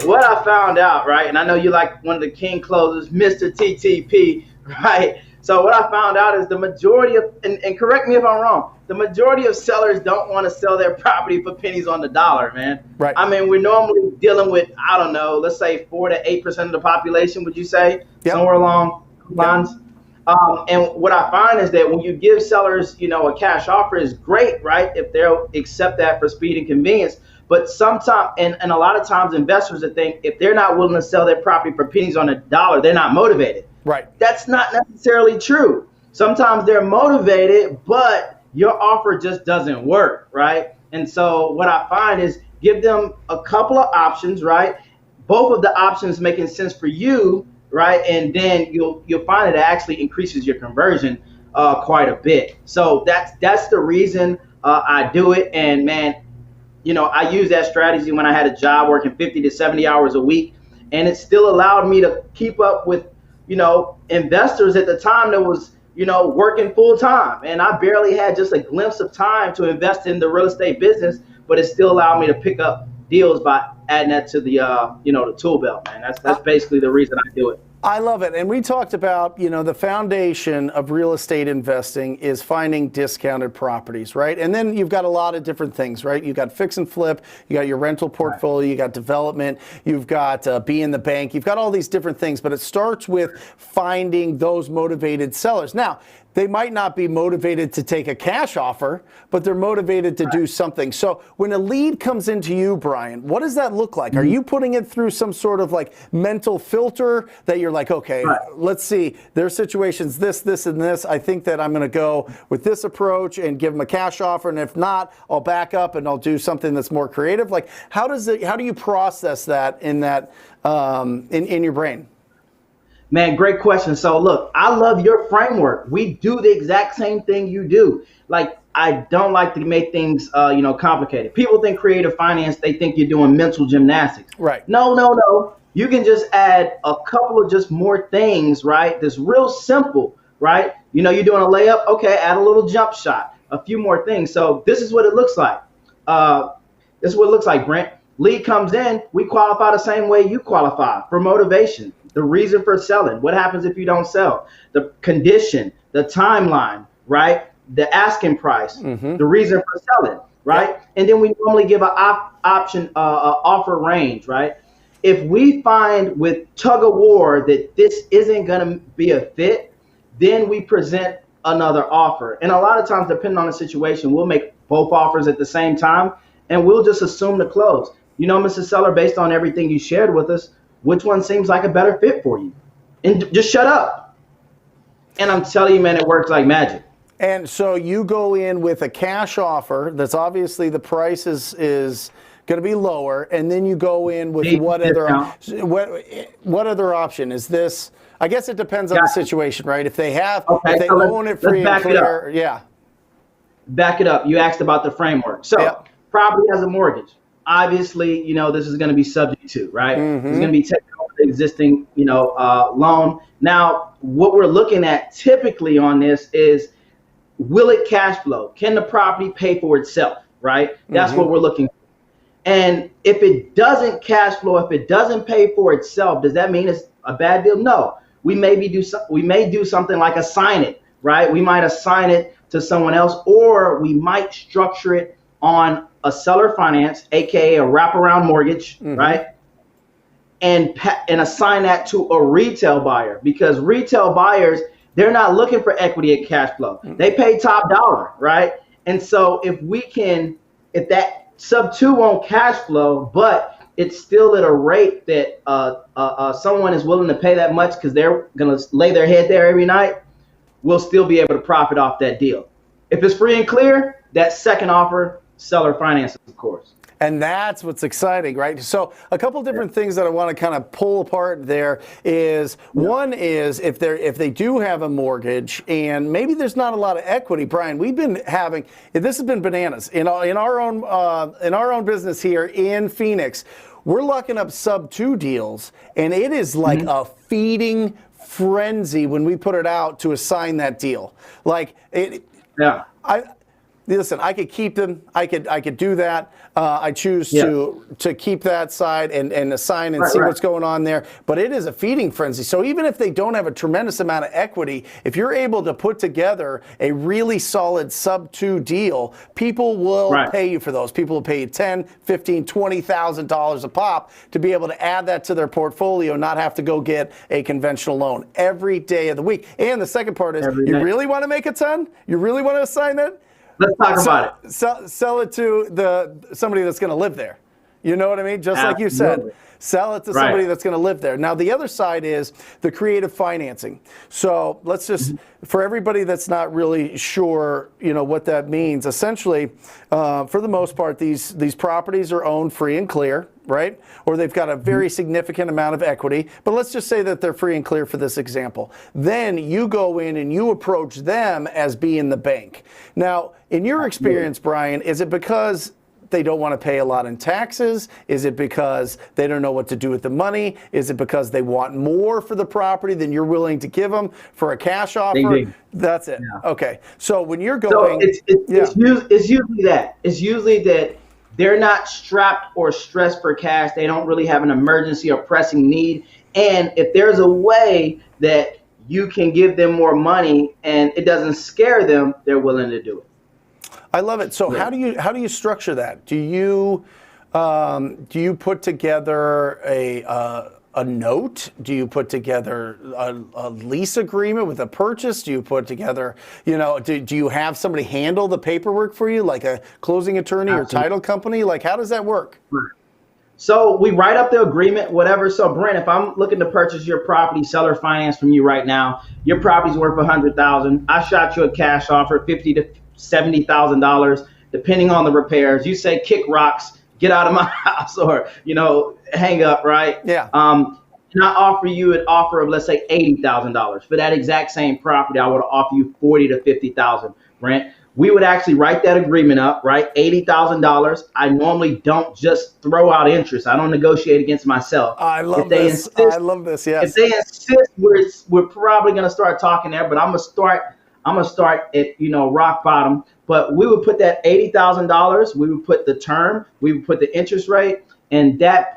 what I found out, right, and I know you like one of the king closers, Mr. TTP, right? So what I found out is the majority of, and correct me if I'm wrong, the majority of sellers don't want to sell their property for pennies on the dollar, man. Right. I mean, we're normally dealing with, I don't know, let's say 4 to 8% of the population, would you say? Yep. Somewhere along lines. Yep. And what I find is that when you give sellers, a cash offer is great, right? If they'll accept that for speed and convenience. But sometimes, and a lot of times investors that think if they're not willing to sell their property for pennies on the dollar, they're not motivated. Right. That's not necessarily true. Sometimes they're motivated, but your offer just doesn't work, right? And so what I find is give them a couple of options, right? Both of the options making sense for you, right? And then you'll find it actually increases your conversion quite a bit. So that's the reason I do it. And man, I used that strategy when I had a job working 50 to 70 hours a week, and it still allowed me to keep up with, investors at the time that was, working full time. And I barely had just a glimpse of time to invest in the real estate business, but it still allowed me to pick up deals by adding that to the, the tool belt, man. That's basically the reason I do it. I love it. And we talked about, the foundation of real estate investing is finding discounted properties, right? And then you've got a lot of different things, right? You've got fix and flip, you got your rental portfolio, you got development, you've got be in the bank, you've got all these different things, but it starts with finding those motivated sellers. Now, they might not be motivated to take a cash offer, but they're motivated to do something. So when a lead comes into you, Brian, what does that look like? Are you putting it through some sort of like mental filter that you're like, okay, let's see, their situation's this, and this. I think that I'm going to go with this approach and give them a cash offer. And if not, I'll back up and I'll do something that's more creative. Like, how do you process that in that, in your brain? Man, great question. So look, I love your framework. We do the exact same thing you do. Like, I don't like to make things, complicated. People think creative finance, they think you're doing mental gymnastics. Right. No. You can just add a couple of just more things, right? That's real simple, right? You're doing a layup. Okay, add a little jump shot, a few more things. So this is what it looks like. This is what it looks like, Brent. Lead comes in, we qualify the same way you qualify for motivation. The reason for selling, what happens if you don't sell, the condition, the timeline, right? The asking price, the reason for selling, right? Yep. And then we normally give an option, offer range, right? If we find with tug of war that this isn't going to be a fit, then we present another offer. And a lot of times, depending on the situation, we'll make both offers at the same time, and we'll just assume the close. Mr. Seller, based on everything you shared with us, which one seems like a better fit for you? And just shut up. And I'm telling you, man, it works like magic. And so you go in with a cash offer that's obviously the price is going to be lower, and then you go in with what other option is this? I guess it depends on the situation, right? If they own it free and clear, yeah. Back it up. You asked about the framework. So property has a mortgage. Obviously, this is going to be subject to, right? It's going to be taken over the existing, loan. Now, what we're looking at typically on this is, will it cash flow? Can the property pay for itself, right? That's what we're looking for. And if it doesn't cash flow, if it doesn't pay for itself, does that mean it's a bad deal? No. We may do something like assign it, right? We might assign it to someone else, or we might structure it on a seller finance, aka a wraparound mortgage, right? And assign that to a retail buyer, because retail buyers, they're not looking for equity and cash flow. They pay top dollar, right? And so if that sub 2 won't cash flow, but it's still at a rate that someone is willing to pay that much because they're gonna lay their head there every night, we'll still be able to profit off that deal. If it's free and clear, that second offer, seller finance, of course. And that's what's exciting, right? So a couple different things that I want to kind of pull apart there is, one is if they do have a mortgage and maybe there's not a lot of equity. Brian, we've been having, this has been bananas in our own business here in Phoenix. We're locking up sub 2 deals, and it is like a feeding frenzy when we put it out to assign that deal. Like it. Yeah. listen, I could keep them. I could do that. I choose to keep that side and assign and see what's going on there. But it is a feeding frenzy. So even if they don't have a tremendous amount of equity, if you're able to put together a really solid sub-2 deal, people will pay you for those. People will pay you $10,000, $15,000, $20,000 a pop to be able to add that to their portfolio, not have to go get a conventional loan every day of the week. And the second part is, you really want to make a ton? You really want to assign that? Let's talk about it. Sell it to somebody that's going to live there. You know what I mean? Just like you said, sell it to somebody that's going to live there. Now, the other side is the creative financing. So let's just, for everybody that's not really sure, what that means, essentially, for the most part, these properties are owned free and clear, right? Or they've got a very significant amount of equity. But let's just say that they're free and clear for this example. Then you go in and you approach them as being the bank. Now, in your experience, Brian, is it because they don't want to pay a lot in taxes? Is it because they don't know what to do with the money? Is it because they want more for the property than you're willing to give them for a cash offer? Ding. That's it. Yeah. Okay. So when you're going, it's usually that. It's usually that they're not strapped or stressed for cash. They don't really have an emergency or pressing need. And if there's a way that you can give them more money and it doesn't scare them, they're willing to do it. I love it. So how do you structure that? Do you put together a note? Do you put together a lease agreement with a purchase? Do you put together, do you have somebody handle the paperwork for you, like a closing attorney or title company? Like, how does that work? So we write up the agreement, whatever. So Brent, if I'm looking to purchase your property, seller finance from you right now, your property's worth $100,000. I shot you a cash offer, $50,000 to $70,000, depending on the repairs. You say kick rocks, get out of my house, or hang up, right? Yeah. And I offer you an offer of, let's say, $80,000 for that exact same property. I would offer you $40,000 to $50,000, Brent. We would actually write that agreement up, right? $80,000. I normally don't just throw out interest. I don't negotiate against myself. I love this. I love this. Yes. If they insist, we're probably gonna start talking there. But I'm gonna start at rock bottom. But we would put that $80,000. We would put the term. We would put the interest rate. And at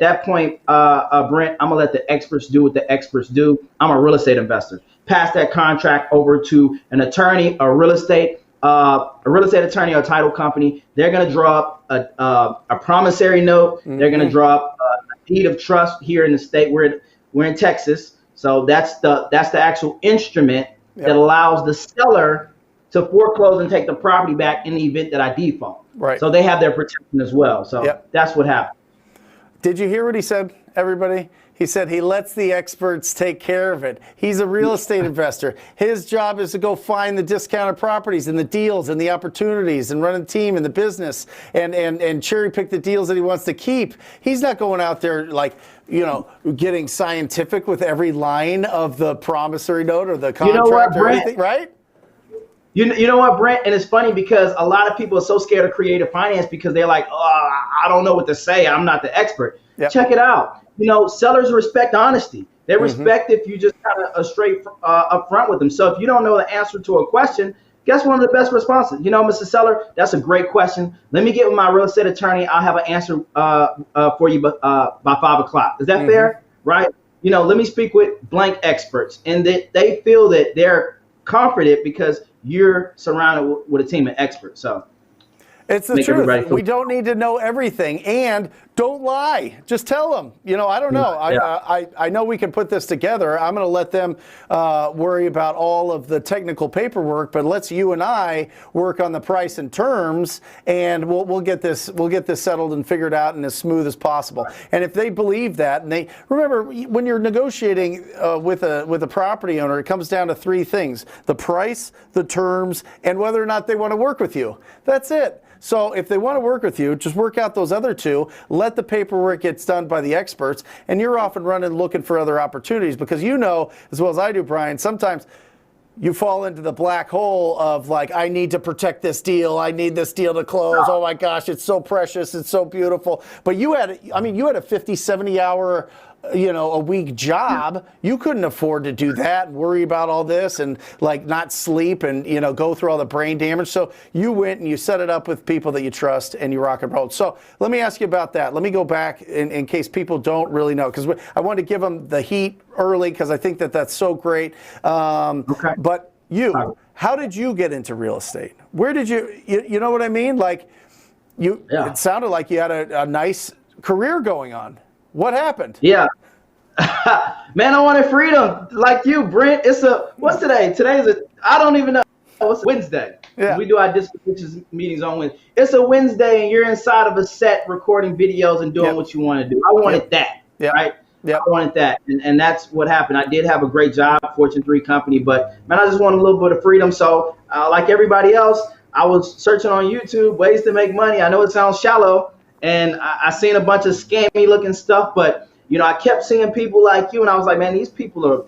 that point, Brent, I'm gonna let the experts do what the experts do. I'm a real estate investor. Pass that contract over to an attorney, a real estate attorney or title company. They're going to draw up a promissory note. Mm-hmm. They're going to draw up a deed of trust here in the state. We're in Texas, so that's the actual instrument that allows the seller to foreclose and take the property back in the event that I default. Right. So they have their protection as well. So that's what happened. Did you hear what he said, everybody? He said he lets the experts take care of it. He's a real estate investor. His job is to go find the discounted properties and the deals and the opportunities and run a team in the business and cherry pick the deals that he wants to keep. He's not going out there getting scientific with every line of the promissory note or the contract or anything, right? You know what, Brent? And it's funny because a lot of people are so scared of creative finance because they're like, I don't know what to say. I'm not the expert. Yep. Check it out. Sellers respect honesty. They respect if you just kind of straight up front with them. So if you don't know the answer to a question, guess one of the best responses? Mr. Seller, that's a great question. Let me get with my real estate attorney. I'll have an answer for you by 5 o'clock. Is that fair? Right? Let me speak with blank experts. And they feel that they're comforted because you're surrounded with a team of experts. So it's the truth. We don't need to know everything, and don't lie. Just tell them. I don't know. I know we can put this together. I'm going to let them worry about all of the technical paperwork, but let's you and I work on the price and terms, and we'll get this settled and figured out and as smooth as possible. And if they believe that, and they remember when you're negotiating with a property owner, it comes down to three things: the price, the terms, and whether or not they want to work with you. That's it. So if they want to work with you, just work out those other two, let the paperwork get done by the experts, and you're off and running looking for other opportunities, because as well as I do, Brian, sometimes you fall into the black hole of like, I need to protect this deal. I need this deal to close. Oh my gosh, it's so precious. It's so beautiful. But you had a 50, 70 hour a week job, you couldn't afford to do that and worry about all this and like not sleep and, go through all the brain damage. So you went and you set it up with people that you trust and you rock and roll. So let me ask you about that. Let me go back in case people don't really know, because I want to give them the heat early because I think that that's so great. Okay. But how did you get into real estate? Where did you know what I mean? Like it sounded like you had a nice career going on. What happened? Yeah. Man, I wanted freedom like you, Brent. What's today? I don't even know. It's Wednesday. Yeah. We do our dispositions meetings on Wednesday. It's a Wednesday and you're inside of a set recording videos and doing what you want to do. I wanted that, right? Yep. I wanted that. And that's what happened. I did have a great job, Fortune 3 company, but man, I just wanted a little bit of freedom. So like everybody else, I was searching on YouTube, ways to make money. I know it sounds shallow. And I seen a bunch of scammy looking stuff, but I kept seeing people like you, and I was like, man, these people are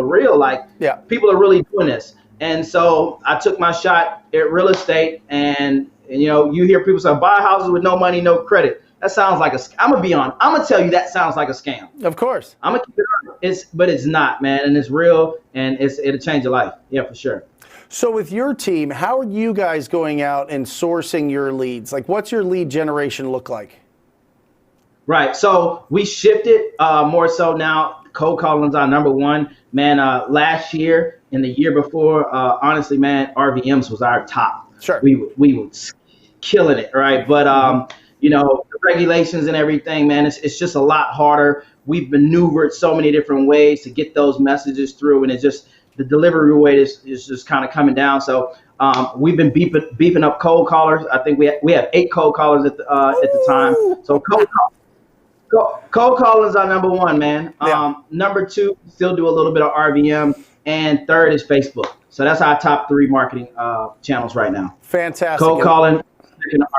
real. Like, people are really doing this. And so I took my shot at real estate, and you hear people say, buy houses with no money, no credit. That sounds like I'm gonna tell you that sounds like a scam. Of course. I'm gonna keep it honest. But it's not, man, and it's real, and it'll change your life. Yeah, for sure. So with your team, how are you guys going out and sourcing your leads? Like, what's your lead generation look like? Right. So we shifted more so now. Cold calling's our number one. Man, last year and the year before, honestly, man, RVMs was our top. Sure. We were killing it, right? But, the regulations and everything, man, it's just a lot harder. We've maneuvered so many different ways to get those messages through, and the delivery rate is just kind of coming down. So we've been beefing up cold callers. I think we have 8 cold callers at the time. So cold callers are number one, man. Number 2, still do a little bit of RVM, and 3rd is Facebook. So that's our top 3 marketing channels right now. Fantastic. Cold calling,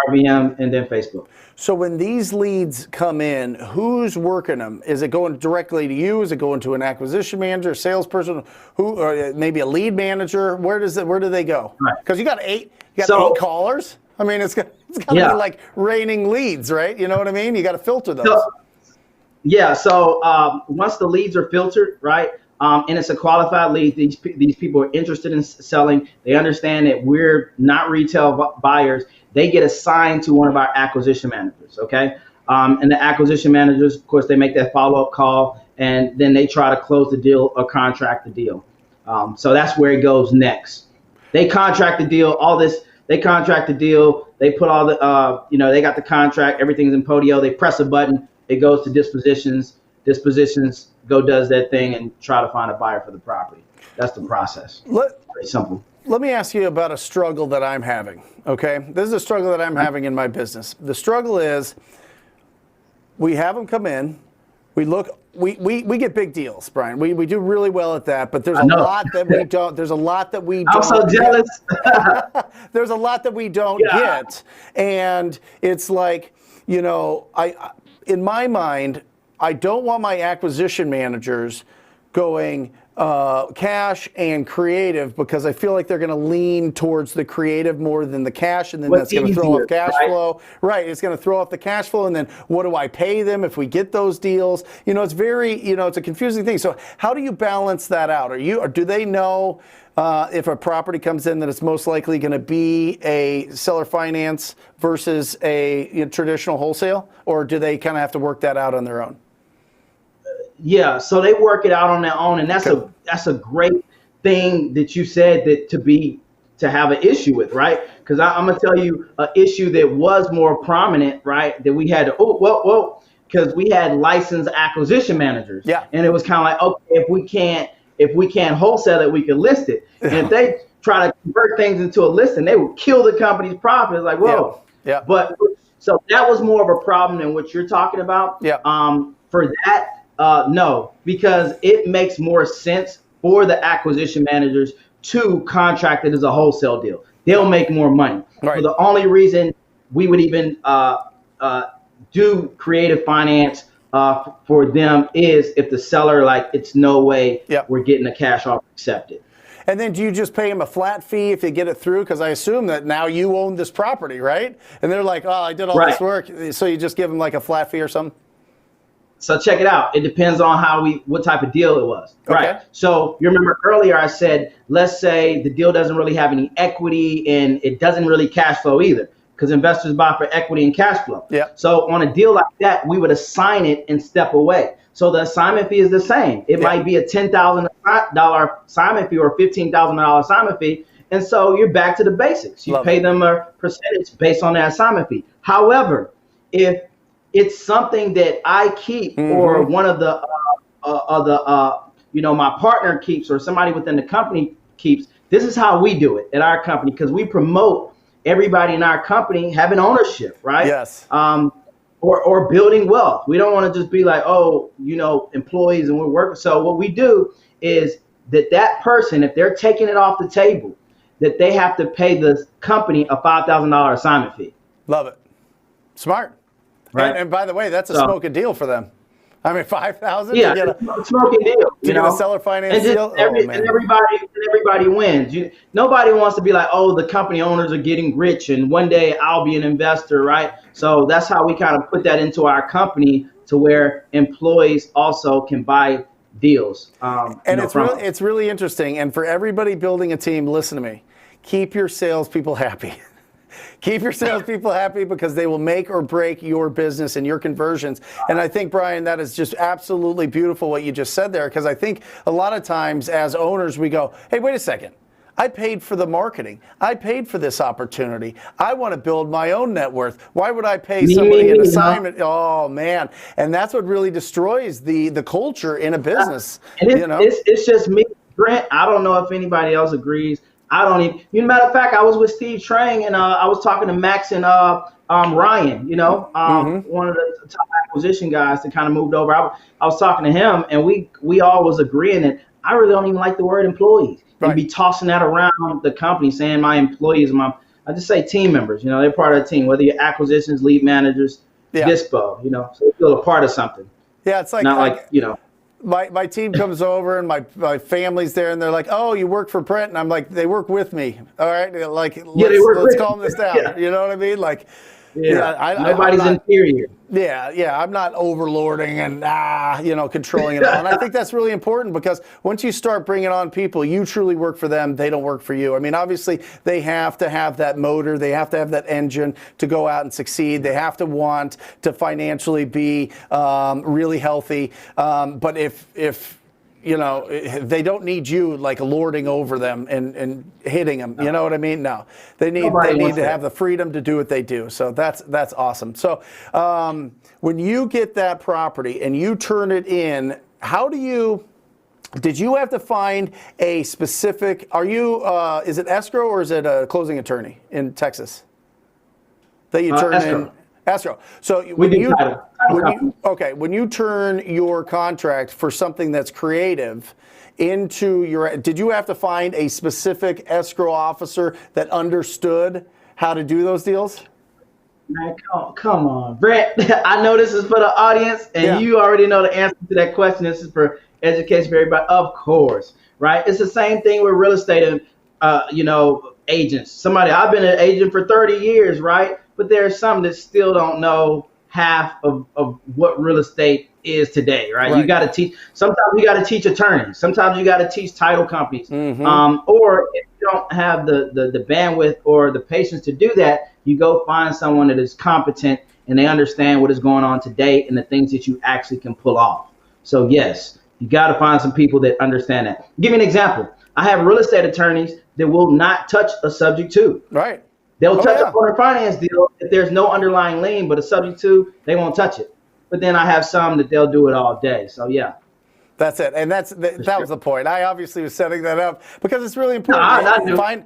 RVM, and then Facebook. So when these leads come in, who's working them? Is it going directly to you? Is it going to an acquisition manager, salesperson, or maybe a lead manager? Where do they go? Because you got 8 callers. I mean, it's got to be like raining leads, right? You know what I mean? You got to filter those. So once the leads are filtered, right, and it's a qualified lead, these people are interested in selling. They understand that we're not retail buyers. They get assigned to one of our acquisition managers, okay? And the acquisition managers, of course, they make that follow-up call, and then they try to close the deal or contract the deal. So that's where it goes next. They contract the deal, they contract the deal, they put all the, they got the contract, everything's in Podio, they press a button, it goes to dispositions. Dispositions does that thing and try to find a buyer for the property. That's the process. Very simple. Let me ask you about a struggle that I'm having, okay? This is a struggle that I'm having in my business. The struggle is we have them come in, we get big deals, Brian. We do really well at that, but there's a lot that we don't. There's a lot that we don't. I'm so jealous. There's a lot that we don't get. And it's like, in my mind, I don't want my acquisition managers going cash and creative, because I feel like they're going to lean towards the creative more than the cash, and then that's going to throw off cash flow. Right, it's going to throw off the cash flow, and then what do I pay them if we get those deals? It's very, it's a confusing thing. So how do you balance that out? Or do they know if a property comes in that it's most likely going to be a seller finance versus a traditional wholesale, or do they kind of have to work that out on their own? Yeah, so they work it out on their own, and that's a great thing that you said to have an issue with, right? Because I'm gonna tell you an issue that was more prominent, right? That we had to because we had licensed acquisition managers, and it was kind of like, okay, if we can't wholesale it, we can list it, and if they try to convert things into a listing, they would kill the company's profit. It's like, whoa, But so that was more of a problem than what you're talking about. For that. No, because it makes more sense for the acquisition managers to contract it as a wholesale deal. They'll make more money. Right. So the only reason we would even do creative finance for them is if the seller, it's no way we're getting a cash offer accepted. And then do you just pay them a flat fee if you get it through? Because I assume that now you own this property, right? And they're like, oh, I did all this work. So you just give them like a flat fee or something? So check it out. It depends on what type of deal it was. Okay. Right. So you remember earlier I said, let's say the deal doesn't really have any equity and it doesn't really cash flow either, because investors buy for equity and cash flow. Yeah. So on a deal like that, we would assign it and step away. So the assignment fee is the same. It might be a $10,000 assignment fee or a $15,000 assignment fee. And so you're back to the basics. You pay them a percentage based on that assignment fee. However, if it's something that I keep or one of the my partner keeps or somebody within the company keeps, this is how we do it at our company, because we promote everybody in our company having ownership, right? Yes. Or building wealth. We don't want to just be like, employees and we're working. So what we do is that person, if they're taking it off the table, that they have to pay the company a $5,000 assignment fee. Love it. Smart. Right. And by the way, that's a smoking deal for them. I mean, $5,000. Yeah, it's a smoking deal. You know, a seller finance deal. And everybody wins. Nobody wants to be like, oh, the company owners are getting rich and one day I'll be an investor, right? So that's how we kind of put that into our company, to where employees also can buy deals. And it's really interesting. And for everybody building a team, listen to me. Keep your salespeople happy. Keep your salespeople happy, because they will make or break your business and your conversions. And I think, Brian, that is just absolutely beautiful what you just said there, because I think a lot of times as owners we go, hey, wait a second. I paid for the marketing. I paid for this opportunity. I want to build my own net worth. Why would I pay somebody an assignment? Oh, man. And that's what really destroys the culture in a business. And it's just me, Brent. I don't know if anybody else agrees. I don't even. Matter of fact, I was with Steve Trang and I was talking to Max and Ryan. One of the top acquisition guys that kind of moved over. I was talking to him, and we all was agreeing that I really don't even like the word employees. Right. And be tossing that around the company, saying my employees, I just say team members. They're part of the team. Whether you're acquisitions, lead managers, dispo. So they feel a part of something. Yeah, it's like My team comes over and my family's there and they're like, oh, you work for Brent? And I'm like, they work with me. All right. Like, let's calm this down. Yeah. You know what I mean? Like, nobody's inferior. Yeah. I'm not overlording and, controlling it all. And I think that's really important, because once you start bringing on people, you truly work for them. They don't work for you. I mean, obviously they have to have that motor. They have to have that engine to go out and succeed. They have to want to financially be really healthy. But if they don't need you like lording over them and hitting them. You know what I mean? No, they need to have the freedom to do what they do. So that's awesome. So when you get that property and you turn it in, did you have to find a specific, is it escrow or is it a closing attorney in Texas that you turn in? Escrow. So when you turn your contract for something that's creative into did you have to find a specific escrow officer that understood how to do those deals? Man, come on, Brent. I know this is for the audience, and you already know the answer to that question. This is for education for everybody, of course, right? It's the same thing with real estate, agents. I've been an agent for 30 years, right? But there's some that still don't know half of what real estate is today, right? You got to teach. Sometimes you got to teach attorneys. Sometimes you got to teach title companies. Or if you don't have the bandwidth or the patience to do that, you go find someone that is competent and they understand what is going on today and the things that you actually can pull off. So yes, you got to find some people that understand that. Give me an example. I have real estate attorneys that will not touch a subject to. Right. They'll touch a owner finance deal if there's no underlying lien, but a subject to, they won't touch it. But then I have some that they'll do it all day. So yeah. That's it, and that was the point. I obviously was setting that up because it's really important.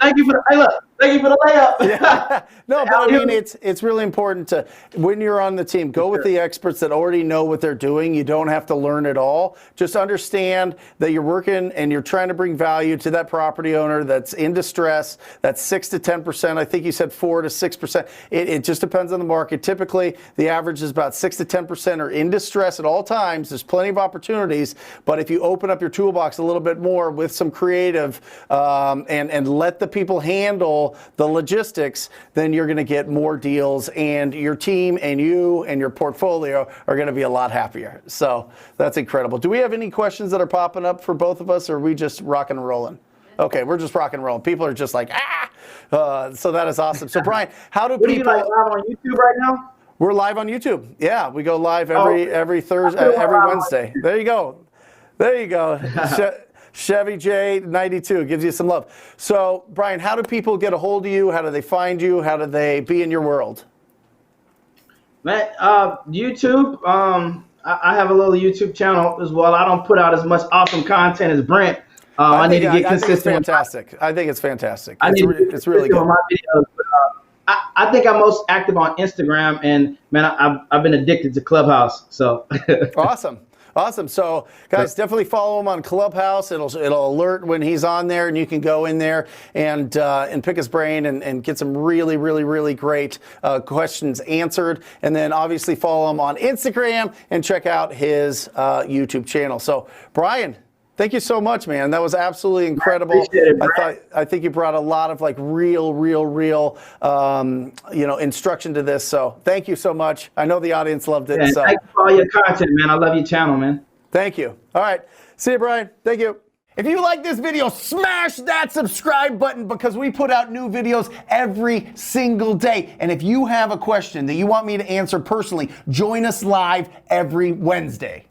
Thank you for the layup. Yeah. No, but I mean, it's really important to, when you're on the team, go with the experts that already know what they're doing. You don't have to learn it all. Just understand that you're working and you're trying to bring value to that property owner that's in distress. That's 6 to 10%. I think you said 4 to 6%. It just depends on the market. Typically, the average is about 6 to 10% are in distress at all times. There's plenty of opportunities. But if you open up your toolbox a little bit more with some creative and let the people handle control the logistics, then you're going to get more deals, and your team and you and your portfolio are going to be a lot happier. So that's incredible. Do we have any questions that are popping up for both of us, or are we just rocking and rolling? Okay, we're just rocking and rolling. People are just like, so that is awesome. So Brian, how do people... Are you live on YouTube right now? We're live on YouTube. Yeah, we go live every Thursday, every Wednesday. There you go. There you go. Chevy J 92 gives you some love. So, Brian, how do people get a hold of you? How do they find you? How do they be in your world? Man, YouTube. I have a little YouTube channel as well. I don't put out as much awesome content as Brent. I need to get consistent. It's fantastic. I think it's fantastic. It's really good. My videos, but, I think I'm most active on Instagram, and man, I've been addicted to Clubhouse. So awesome. So guys, definitely follow him on Clubhouse. It'll alert when he's on there, and you can go in there and pick his brain and get some really great questions answered. And then obviously follow him on Instagram and check out his YouTube channel. So Brian, thank you so much, man. That was absolutely incredible. I think you brought a lot of like real instruction to this. So thank you so much. I know the audience loved it. So. Thank you for all your content, man. I love your channel, man. Thank you. All right. See you, Brian. Thank you. If you like this video, smash that subscribe button, because we put out new videos every single day. And if you have a question that you want me to answer personally, join us live every Wednesday.